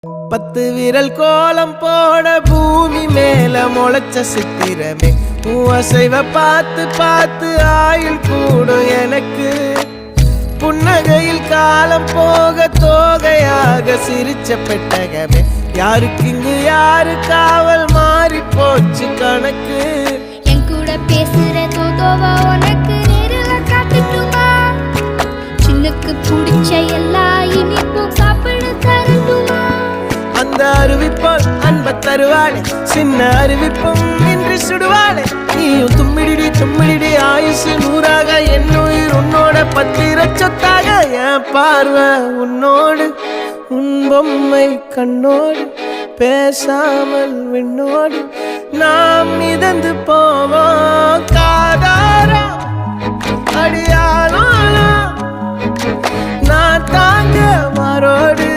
10 விரல் கோலம் போட பூமி மேல முளைச்ச சித்திரமே அசைவ பார்த்து பார்த்து ஆயுள் கூடும் எனக்கு புன்னகையில் காலம் போக தோகையாக சிரிச்ச பெட்டகமே யாருக்கு இங்கு யாரு காவல் மாறி போச்சு கணக்கு என் கூட பேசுற தோதோவா உனக்கு நேரில் காட்டுட்டுமா சின்னக்கு பிடிச்ச எல்லா இனிப்பும் சாப்பிட தரட்டுமா அந்த அறிவிப்போல் அன்ப தருவாளே சின்ன அறிவிப்பும் இன்று சுடுவாளே நீயும் தும்மிடி ஆயுசு 100ஆக என் உயிர் உன்னோட பத்திர சொத்தாக என் பார்வை உன்னோடு உன் பொம்மை கண்ணோடு பேசாமல் விண்ணோடு நாம் மிதந்து போவோம் காதாரா அடியானோ நான் தாங்க மாறோடு